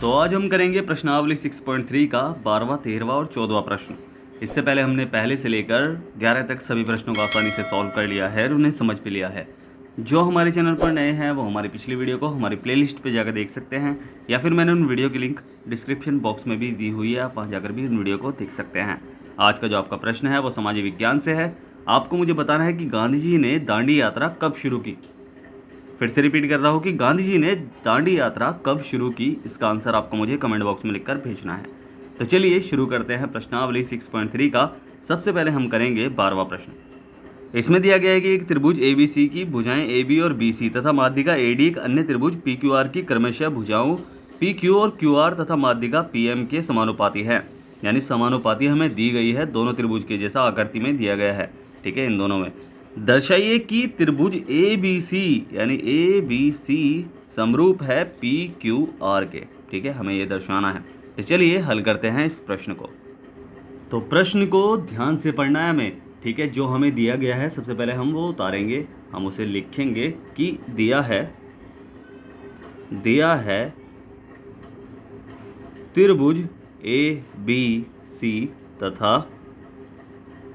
तो आज हम करेंगे प्रश्नावली 6.3 का 12वां, 13वां और 14वां प्रश्न। इससे पहले हमने पहले से लेकर 11 तक सभी प्रश्नों को आसानी से सॉल्व कर लिया है और उन्हें समझ भी लिया है। जो हमारे चैनल पर नए हैं वो हमारी पिछली वीडियो को हमारी प्लेलिस्ट पे जाकर देख सकते हैं, या फिर मैंने उन वीडियो की लिंक डिस्क्रिप्शन बॉक्स में भी दी हुई है, आप वहाँ जाकर भी उन वीडियो को देख सकते हैं। आज का जो आपका प्रश्न है वो सामाजिक विज्ञान से है। आपको मुझे बताना है कि गांधी जी ने दांडी यात्रा कब शुरू की। फिर से रिपीट कर रहा हूँ कि गांधी जी ने दांडी यात्रा कब शुरू की। इसका आंसर आपको मुझे कमेंट बॉक्स में लिखकर भेजना है। तो चलिए शुरू करते हैं प्रश्नावली 6.3 का। सबसे पहले हम करेंगे 12वां प्रश्न। इसमें दिया गया है कि एक त्रिभुज ABC की भुजाएं AB और BC तथा माध्यिका AD एक अन्य त्रिभुज PQR की क्रमशः भुजाओं PQ और QR तथा माध्यिका PM के समानुपाती है। यानी समानुपाती हमें दी गई है दोनों त्रिभुज के, जैसा आकृति में दिया गया है। ठीक है, इन दोनों में दर्शाइए कि त्रिभुज ABC यानी ABC समरूप है PQR के। ठीक है, हमें ये दर्शाना है। तो चलिए हल करते हैं इस प्रश्न को। तो प्रश्न को ध्यान से पढ़ना है हमें। ठीक है, जो हमें दिया गया है सबसे पहले हम वो उतारेंगे, हम उसे लिखेंगे कि दिया है त्रिभुज ABC तथा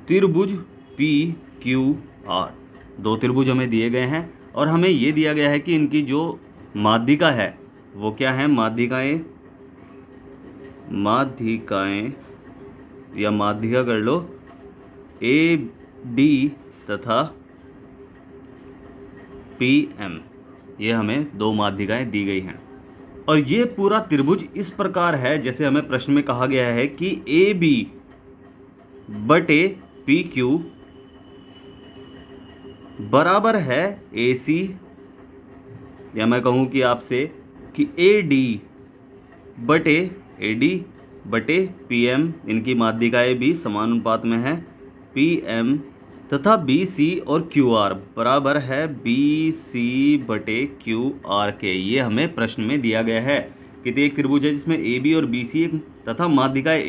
त्रिभुज PQR। दो त्रिभुज हमें दिए गए हैं और हमें ये दिया गया है कि इनकी जो माध्यिका है वो क्या है। माध्यिकाएं या माध्यिका कर लो AD तथा PM। ये हमें दो माध्यिकाएं दी गई हैं और ये पूरा त्रिभुज इस प्रकार है जैसे हमें प्रश्न में कहा गया है कि AB बटे PQ बराबर है AC, या मैं कहूँ कि आपसे कि AD बटे PM, इनकी माध्यिकाएं भी समानुपात में है PM, तथा BC और QR बराबर है BC बटे QR के। ये हमें प्रश्न में दिया गया है कि एक त्रिभुज है जिसमें AB और BC तथा माध्यिकाएं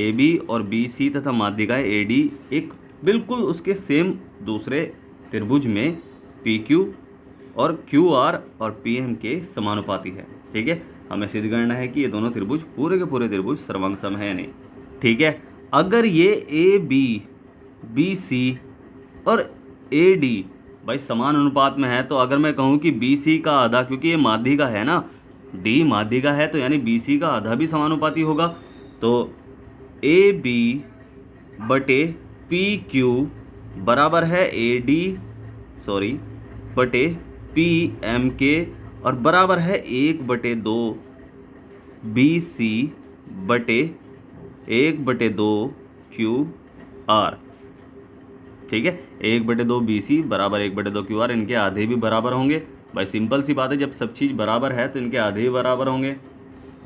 AB और BC तथा माध्यिकाएं AD एक बिल्कुल उसके सेम दूसरे त्रिभुज में PQ और QR और PM के समानुपाती है। ठीक है, हमें सिद्ध करना है कि ये दोनों त्रिभुज पूरे के पूरे त्रिभुज सर्वांग सम है या नहीं। ठीक है, अगर ये AB BC और AD भाई समान अनुपात में है, तो अगर मैं कहूँ कि BC का आधा, क्योंकि ये माध्यिका है ना, D माध्यिका है, तो यानी BC का आधा भी समानुपाती होगा। तो AB बटे PQ बराबर है बटे PM के और बराबर है 1/2 BC बटे 1/2 QR। ठीक है, 1/2 BC बराबर 1/2 QR। इनके आधे भी बराबर होंगे भाई, सिंपल सी बात है, जब सब चीज़ बराबर है तो इनके आधे भी बराबर होंगे।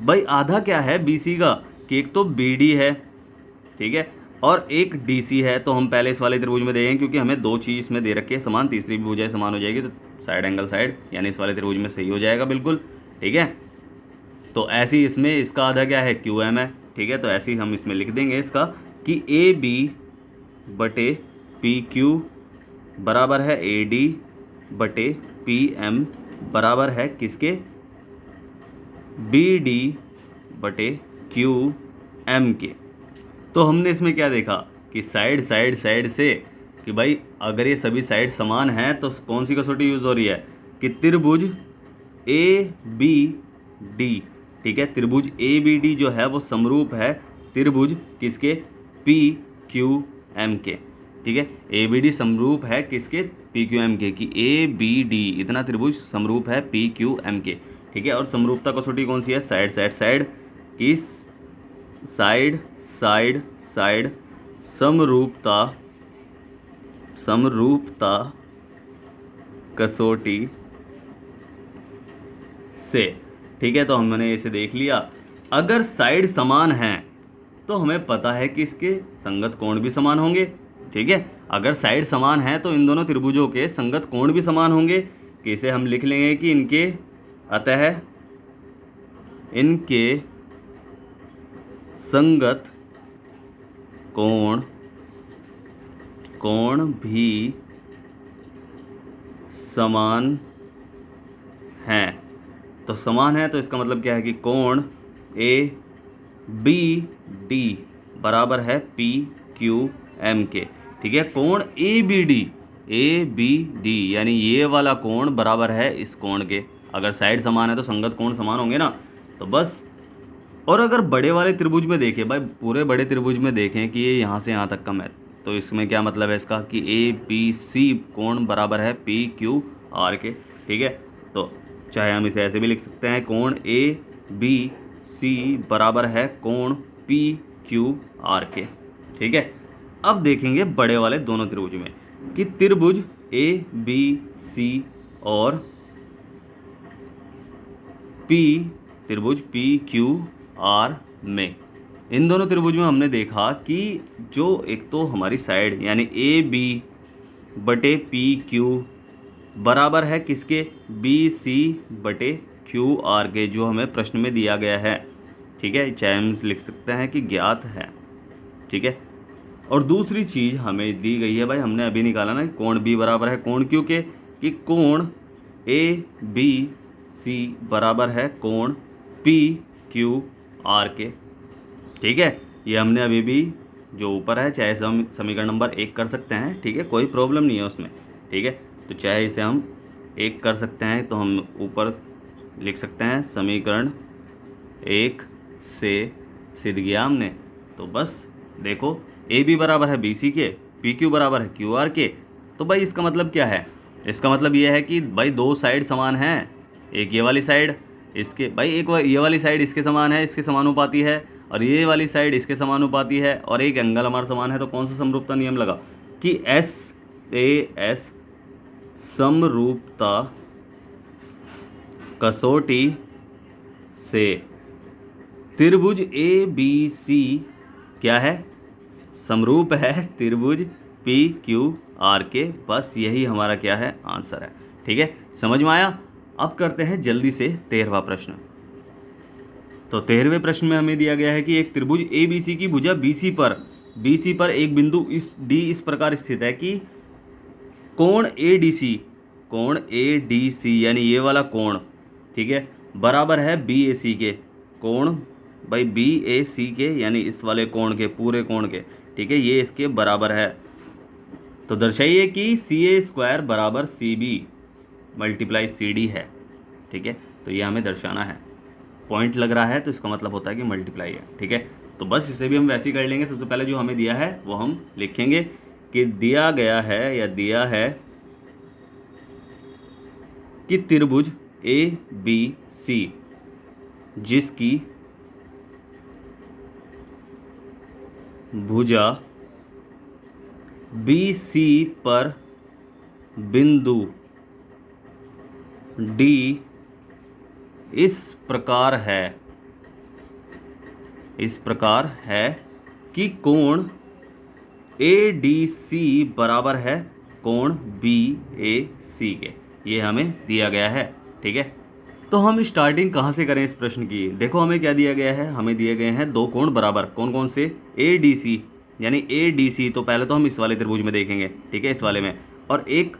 भाई आधा क्या है BC का कि एक तो BD है, ठीक है, और एक DC है। तो हम पहले इस वाले त्रिभुज में देखेंगे, क्योंकि हमें दो चीज़ इसमें दे रखी है समान, तीसरी भी भुजाएं समान हो जाएगी तो साइड एंगल साइड यानी इस वाले त्रिभुज में सही हो जाएगा बिल्कुल। ठीक है, तो ऐसे ही इसमें इसका आधा क्या है QM है। ठीक है, तो ऐसे ही हम इसमें लिख देंगे इसका कि AB बटे PQ बराबर है AD बटे PM बराबर है किसके, BD बटे QM के। तो हमने इसमें क्या देखा कि साइड से कि भाई अगर ये सभी साइड समान हैं तो कौन सी कसौटी यूज़ हो रही है कि त्रिभुज ABD। ठीक है, त्रिभुज ABD जो है वो समरूप है त्रिभुज किसके, PQM के। ठीक है, ABD समरूप है किसके, PQM के, कि ABD इतना त्रिभुज समरूप है PQM के। ठीक है, और समरूपता कसौटी कौन सी है, साइड इस साइड समरूपता कसौटी से। ठीक है, तो हमने इसे देख लिया। अगर साइड समान हैं तो हमें पता है कि इसके संगत कोण भी समान होंगे। ठीक है, अगर साइड समान है तो इन दोनों त्रिभुजों के संगत कोण भी समान होंगे। कि इसे हम लिख लेंगे कि इनके संगत कोण भी समान हैं। तो समान है, तो इसका मतलब क्या है कि कोण ए बी डी बराबर है पी क्यू एम के। ठीक है, कोण ए बी डी यानी ये वाला कोण बराबर है इस कोण के। अगर साइड समान है तो संगत कोण समान होंगे ना, तो बस। और अगर बड़े वाले त्रिभुज में देखें भाई, पूरे बड़े त्रिभुज में देखें कि ये यहाँ से यहाँ तक कम है, तो इसमें क्या मतलब है इसका कि ए बी सी कोण बराबर है पी क्यू आर के। ठीक है, तो चाहे हम इसे ऐसे भी लिख सकते हैं, कोण ए बी सी बराबर है कोण पी क्यू आर के। ठीक है, अब देखेंगे बड़े वाले दोनों त्रिभुज में कि त्रिभुज ए बी सी और पी त्रिभुज पी क्यू आर में, इन दोनों त्रिभुज में हमने देखा कि जो एक तो हमारी साइड यानी ए बी बटे पी क्यू बराबर है किसके, बी सी बटे क्यू आर के, जो हमें प्रश्न में दिया गया है। ठीक है, चाहे हम लिख सकते हैं कि ज्ञात है। ठीक है, और दूसरी चीज़ हमें दी गई है भाई, हमने अभी निकाला ना, कोण बी बराबर है कोण क्यू के, कि कोण ए बी सी बराबर है कोण पी क्यू आर के। ठीक है, ये हमने अभी भी जो ऊपर है, चाहे हम समीकरण नंबर 1 कर सकते हैं। ठीक है, कोई प्रॉब्लम नहीं है उसमें। ठीक है, तो चाहे इसे हम 1 कर सकते हैं, तो हम ऊपर लिख सकते हैं समीकरण 1 से सिद्ध किया हमने। तो बस देखो, ए बी बराबर है बी सी के, पी क्यू बराबर है क्यू आर के। तो भाई इसका मतलब क्या है, इसका मतलब ये है कि भाई दो साइड समान हैं। एक ये वाली साइड इसके, भाई एक ये वाली साइड इसके समान है, इसके समानुपाती है, और ये वाली साइड इसके समानुपाती है, और एक एंगल हमारा समान है। तो कौन सा समरूपता नियम लगा कि एस ए एस समरूपता कसौटी से त्रिभुज ए बी सी क्या है, समरूप है त्रिभुज पी क्यू आर के। बस यही हमारा क्या है, आंसर है। ठीक है, समझ में आया। अब करते हैं जल्दी से 13वां प्रश्न। तो 13वें प्रश्न में हमें दिया गया है कि एक त्रिभुज ए बी सी की भुजा बी सी पर एक बिंदु इस डी इस प्रकार स्थित है कि कोण ए डी सी यानी ये वाला कोण, ठीक है, बराबर है बी ए सी के, कोण भाई बी ए सी के यानी इस वाले कोण के, पूरे कोण के। ठीक है, ये इसके बराबर है। तो दर्शाइए कि सी ए स्क्वायर बराबर C B multiply C D है। ठीक है, तो ये हमें दर्शाना है। पॉइंट लग रहा है तो इसका मतलब होता है कि मल्टीप्लाई है। ठीक है, तो बस इसे भी हम वैसे ही कर लेंगे। सबसे पहले जो हमें दिया है वो हम लिखेंगे कि दिया गया है या दिया है कि त्रिभुज ए बी सी जिसकी भुजा बी सी पर बिंदु डी इस प्रकार है कि कोण ए डी सी बराबर है कोण बी ए सी के। ये हमें दिया गया है। ठीक है, तो हम स्टार्टिंग कहाँ से करें इस प्रश्न की। देखो हमें क्या दिया गया है, हमें दिए गए हैं दो कोण बराबर, कौन कौन से, ए डी सी यानी ए डी सी। तो पहले तो हम इस वाले त्रिभुज में देखेंगे, ठीक है, इस वाले में, और एक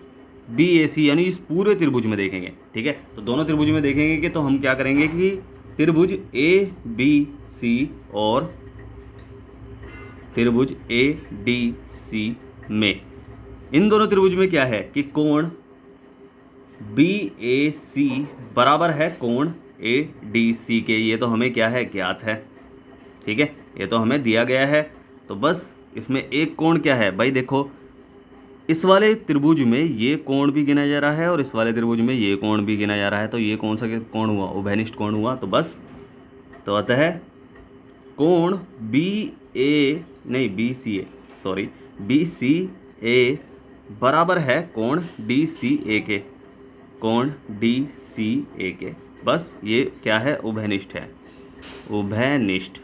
बी ए सी यानी इस पूरे त्रिभुज में देखेंगे। ठीक है, तो दोनों त्रिभुज में देखेंगे कि तो हम क्या करेंगे कि त्रिभुज ए बी सी और त्रिभुज ए डी सी में, इन दोनों त्रिभुज में क्या है कि कोण बी ए सी बराबर है कोण ए डी सी के। ये तो हमें क्या है, ज्ञात है। ठीक है, ये तो हमें दिया गया है। तो बस इसमें एक कोण क्या है भाई, देखो इस वाले त्रिभुज में ये कोण भी गिना जा रहा है और इस वाले त्रिभुज में ये कोण भी गिना जा रहा है। तो ये कौन सा कोण हुआ, उभयनिष्ठ कोण हुआ। तो बस, तो अतः कोण बी सी ए बराबर है कोण डी सी ए के, कोण डी सी ए के। बस ये क्या है, उभयनिष्ठ है, उभयनिष्ठ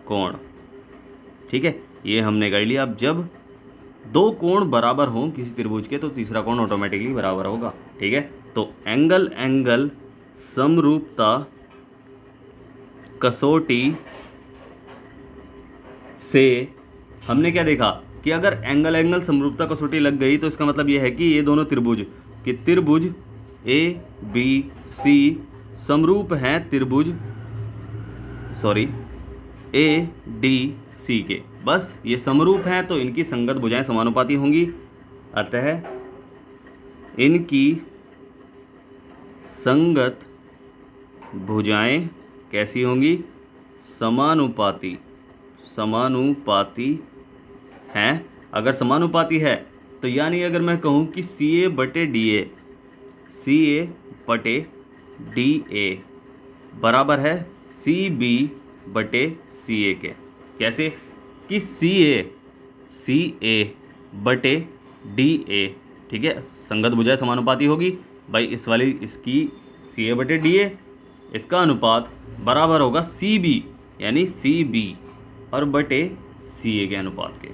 कोण। ठीक है, ये हमने कर लिया। अब जब दो कोण बराबर हों किसी त्रिभुज के तो तीसरा कोण ऑटोमेटिकली बराबर होगा। ठीक है, तो एंगल समरूपता कसौटी से हमने क्या देखा कि अगर एंगल समरूपता कसौटी लग गई तो इसका मतलब यह है कि ये दोनों त्रिभुज ए बी सी समरूप हैं त्रिभुज ए डी सी के। बस ये समरूप हैं तो इनकी संगत भुजाएं समानुपाती होंगी, अतः इनकी संगत भुजाएं कैसी होंगी? समानुपाती हैं। अगर समानुपाती है तो यानी अगर मैं कहूँ कि सी ए बटे डी ए बराबर है सी बी बटे सी ए के। कैसे? कि सी ए बटे डी ए, ठीक है, संगत भुजाएं समानुपाती होगी भाई। इस वाली इसकी सी ए बटे डी ए, इसका अनुपात बराबर होगा सी बी यानी सी बी और बटे सी ए के अनुपात के,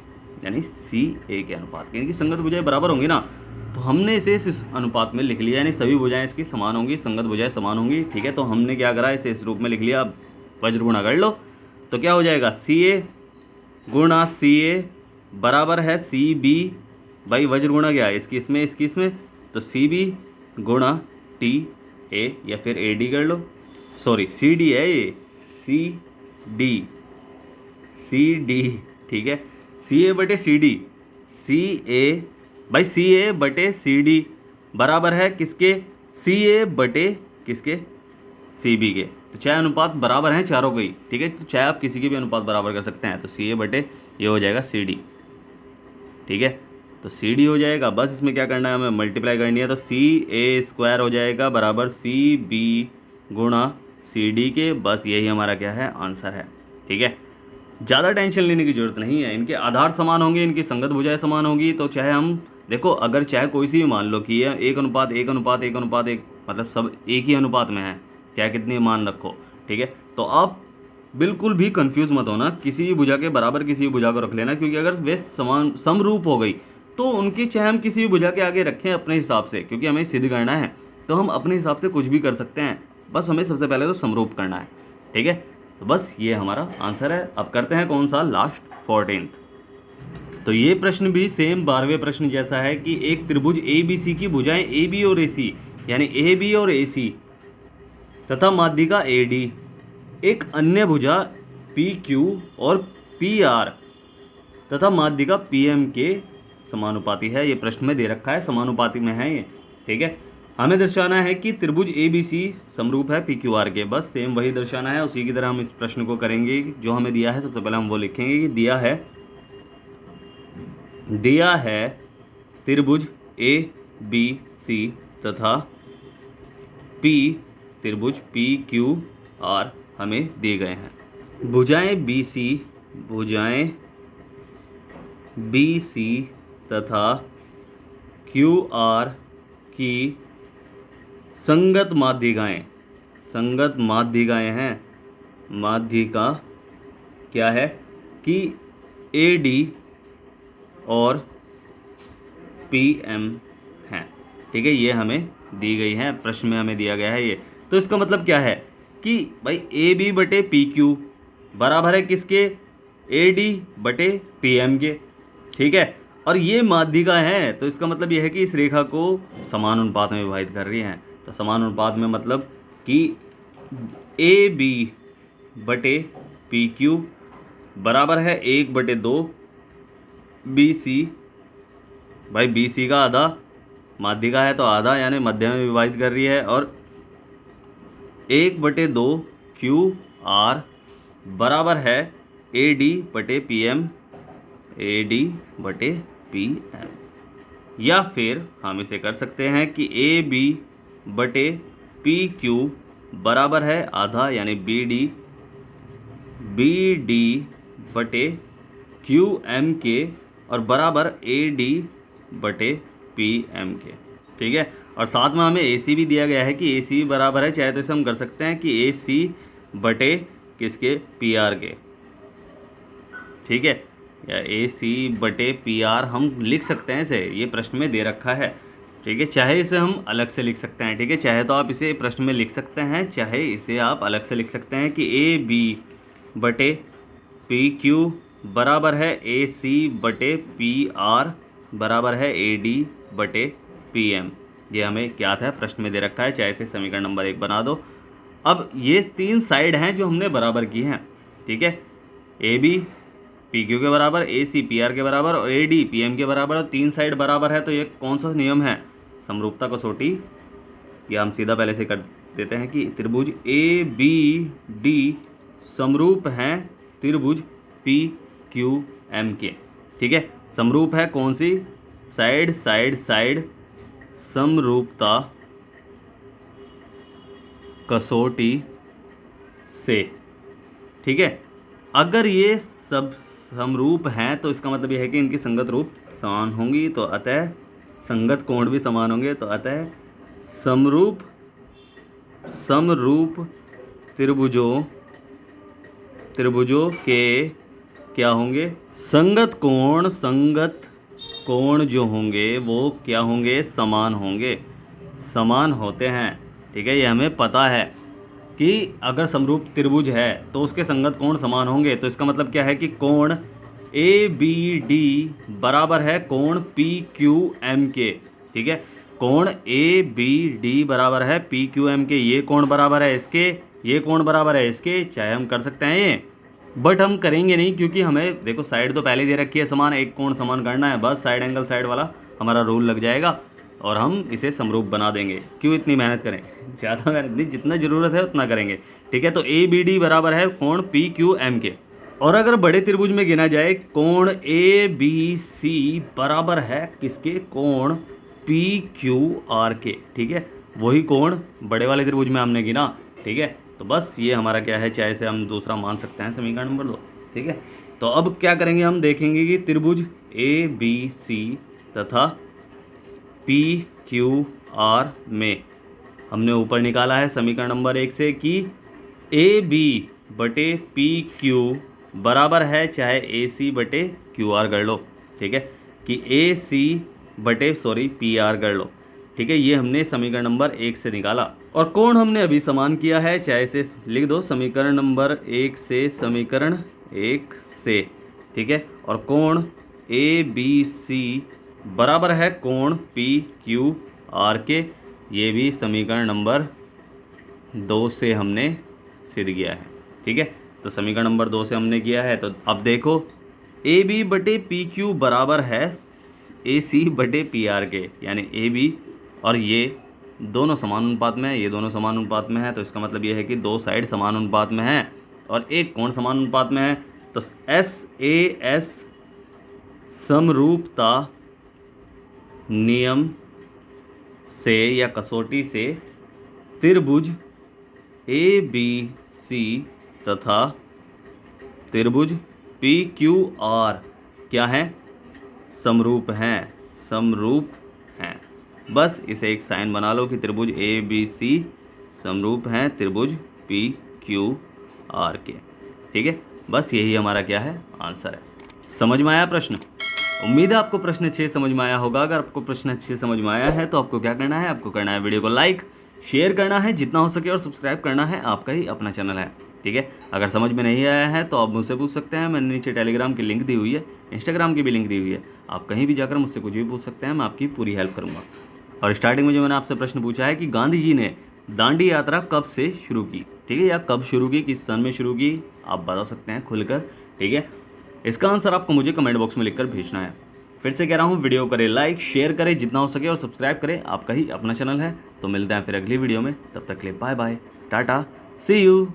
यानी सी ए के अनुपात के। इनकी संगत भुजाएं बराबर होंगी ना, तो हमने इसे इस अनुपात में लिख लिया, यानी सभी भुजाएं इसकी समान होंगी, संगत भुजाएं समान होंगी, ठीक है। तो हमने क्या करा, इसे इस रूप में लिख लिया। अब वज्र गुणा कर लो तो क्या हो जाएगा, सी ए गुणा सी ए बराबर है सी बी, भाई वज्र गुणा क्या है, इसकी इसमें, तो सी बी गुणा टी ए या फिर ए डी कर लो, सॉरी सी डी है ये, सी डी, ठीक है। सी ए बटे सी डी, सी ए बटे सी डी बराबर है किसके, सी ए बटे किसके, सी बी के। तो चाहे अनुपात बराबर हैं चारों के ही, ठीक है। तो चाहे आप किसी के भी अनुपात बराबर कर सकते हैं। तो सी ए बटे ये हो जाएगा सी डी, ठीक है। तो सी डी हो जाएगा, बस इसमें क्या करना है, हमें मल्टीप्लाई करनी है। तो सी ए स्क्वायर हो जाएगा बराबर सी बी गुणा सी डी के। बस यही हमारा क्या है, आंसर है, ठीक है। ज़्यादा टेंशन लेने की जरूरत नहीं है। इनके आधार समान होंगे, इनकी संगत भुजाएं समान होगी। तो चाहे हम देखो, अगर चाहे कोई सी भी मान लो कि ये 1:1:1:1 मतलब सब एक ही अनुपात में है, चाहे कितनी मान रखो, ठीक है। तो आप बिल्कुल भी कंफ्यूज मत होना, किसी भी भुजा के बराबर किसी भी भुजा को रख लेना, क्योंकि अगर वे समरूप हो गई तो उनकी चाहे हम किसी भी भुजा के आगे रखें अपने हिसाब से, क्योंकि हमें सिद्ध करना है तो हम अपने हिसाब से कुछ भी कर सकते हैं। बस हमें सबसे पहले तो समरूप करना है, ठीक है। तो बस ये हमारा आंसर है। अब करते हैं कौन सा, लास्ट 14th। तो ये प्रश्न भी सेम 12वें प्रश्न जैसा है कि एक त्रिभुज ए बी सी की भुजाएं ए बी और ए सी, यानी ए बी और ए सी तथा माध्यिका ए डी एक अन्य भुजा पी क्यू और पी आर तथा माध्यिका पी एम के समानुपाती है। ये प्रश्न में दे रखा है, समानुपाती में है ये, ठीक है। हमें दर्शाना है कि त्रिभुज ए बी सी समरूप है पी क्यू आर के। बस सेम वही दर्शाना है, उसी की तरह हम इस प्रश्न को करेंगे। जो हमें दिया है सबसे पहले हम वो लिखेंगे कि दिया है त्रिभुज ए बी सी तथा त्रिभुज पी क्यू आर हमें दिए गए हैं। भुजाएं बी सी तथा क्यू आर की संगत माध्यिकाएं हैं। माध्यिका क्या है कि ए डी और पी एम हैं, ठीक है। ये हमें दी गई है, प्रश्न में हमें दिया गया है ये। तो इसका मतलब क्या है कि भाई ए बी बटे पी क्यू बराबर है किसके, ए डी बटे पी एम के, ठीक है। और ये माध्यिका है, तो इसका मतलब ये है कि इस रेखा को समान अनुपात में विभाजित कर रही हैं। तो समान अनुपात में मतलब कि ए बी बटे पी क्यू बराबर है 1/2 बी सी, भाई बी सी का आधा, माध्यिका है तो आधा, यानी मध्य में विभाजित कर रही है। और 1/2 क्यू आर बराबर है ए डी बटे पी एम, या फिर हम इसे कर सकते हैं कि ए बी बटे पी क्यू बराबर है आधा, यानी बी डी बटे क्यू एम के और बराबर ए डी बटे पी एम के, ठीक है। और साथ में हमें ए सी भी दिया गया है कि ए सी बराबर है, चाहे तो इसे हम कर सकते हैं कि ए सी बटे किसके, पी आर के, ठीक है, या ए सी बटे पी आर हम लिख सकते हैं इसे, ये प्रश्न में दे रखा है, ठीक है। चाहे इसे हम अलग से लिख सकते हैं, ठीक है। चाहे तो आप इसे प्रश्न में लिख सकते हैं, चाहे इसे आप अलग से लिख सकते हैं कि ए बी बटे पी क्यू बराबर है ए सी बटे पी आर बराबर है ए डी बटे पी एम। ये हमें ज्ञात है, प्रश्न में दे रखा है, चाहे से समीकरण नंबर 1 बना दो। अब ये 3 साइड हैं जो हमने बराबर की हैं, ठीक है, ए बी पी क्यू के बराबर, ए सी पी आर के बराबर और ए डी पी एम के बराबर, और 3 साइड बराबर है तो ये कौन सा नियम है, समरूपता कसौटी। या हम सीधा पहले से कर देते हैं कि त्रिभुज ए बी डी समरूप हैं त्रिभुज पी क्यू एम के, ठीक है। समरूप है कौन सी, साइड साइड साइड समरूपता कसौटी से, ठीक है। अगर ये सब समरूप हैं तो इसका मतलब यह है कि इनकी संगत रूप समान होंगी, तो अतः संगत कोण भी समान होंगे, तो अतः समरूप त्रिभुजों के क्या होंगे, संगत कोण जो होंगे वो क्या होंगे, समान होंगे, समान होते हैं, ठीक है। ये हमें पता है कि अगर समरूप त्रिभुज है तो उसके संगत कोण समान होंगे, तो इसका मतलब क्या है कि कोण ए बी डी बराबर है कोण पी क्यू एम के, ठीक है। कोण ए बी डी बराबर है पी क्यू एम के, ये कोण बराबर है इसके, ये कोण बराबर है इसके, चाहे हम कर सकते हैं ये, बट हम करेंगे नहीं, क्योंकि हमें देखो साइड तो पहले दे रखी है समान, एक कोण समान करना है, बस साइड एंगल साइड वाला हमारा रूल लग जाएगा और हम इसे समरूप बना देंगे। क्यों इतनी मेहनत करें, ज़्यादा मेहनत नहीं, जितना ज़रूरत है उतना करेंगे, ठीक है। तो ए बी डी बराबर है कोण पी क्यू एम के, और अगर बड़े त्रिभुज में गिना जाए कोण ए बी सी बराबर है किसके, कोण पी क्यू आर के, ठीक है। वही कोण बड़े वाले त्रिभुज में हमने गिना, ठीक है। तो बस ये हमारा क्या है, चाहे से हम दूसरा मान सकते हैं समीकरण नंबर 2, ठीक है। तो अब क्या करेंगे, हम देखेंगे कि त्रिभुज ए बी सी तथा पी क्यू आर में हमने ऊपर निकाला है समीकरण नंबर 1 से कि ए बी बटे पी क्यू बराबर है चाहे ए सी बटे क्यू आर कर लो, ठीक है, कि ए सी बटे पी आर कर लो, ठीक है। ये हमने समीकरण नंबर 1 से निकाला, और कोण हमने अभी समान किया है, चाहे से लिख दो समीकरण नंबर 1 से समीकरण 1 से, ठीक है। और कोण ए बी सी बराबर है कोण पी क्यू आर के, ये भी समीकरण नंबर 2 से हमने सिद्ध किया है, ठीक है। तो समीकरण नंबर 2 से हमने किया है, तो अब देखो ए बी बटे पी क्यू बराबर है ए सी बटे पी आर के, यानी ए बी और ये दोनों समान अनुपात में है, ये दोनों समान अनुपात में है, तो इसका मतलब ये है कि दो साइड समान अनुपात में है और एक कोण समान अनुपात में है। तो एस ए एस समरूपता नियम से या कसौटी से त्रिभुज ए बी सी तथा त्रिभुज पी क्यू आर क्या है, समरूप हैं, समरूप हैं। बस इसे एक साइन बना लो कि त्रिभुज ए बी सी समरूप हैं त्रिभुज पी क्यू आर के, ठीक है। बस यही हमारा क्या है, आंसर है। समझ में आया प्रश्न? उम्मीद है आपको प्रश्न अच्छे समझ में आया होगा। अगर आपको प्रश्न अच्छे समझ में आया है तो आपको क्या करना है, आपको करना है वीडियो को लाइक शेयर करना है जितना हो सके और सब्सक्राइब करना है, आपका ही अपना चैनल है, ठीक है। अगर समझ में नहीं आया है तो आप मुझसे पूछ सकते हैं, मैंने नीचे टेलीग्राम की लिंक दी हुई है, इंस्टाग्राम की भी लिंक दी हुई है, आप कहीं भी जाकर मुझसे कुछ भी पूछ सकते हैं, मैं आपकी पूरी हेल्प करूँगा। और स्टार्टिंग में जो मैंने आपसे प्रश्न पूछा है कि गांधी जी ने दांडी यात्रा कब से शुरू की, ठीक है, या कब शुरू की, किस सन में शुरू की, आप बता सकते हैं खुलकर, ठीक है। इसका आंसर आपको मुझे कमेंट बॉक्स में लिखकर भेजना है। फिर से कह रहा हूँ, वीडियो करें लाइक शेयर करें जितना हो सके और सब्सक्राइब करें, आपका ही अपना चैनल है। तो मिलते हैं फिर अगली वीडियो में, तब तक के लिए बाय बाय, टाटा, सी यू।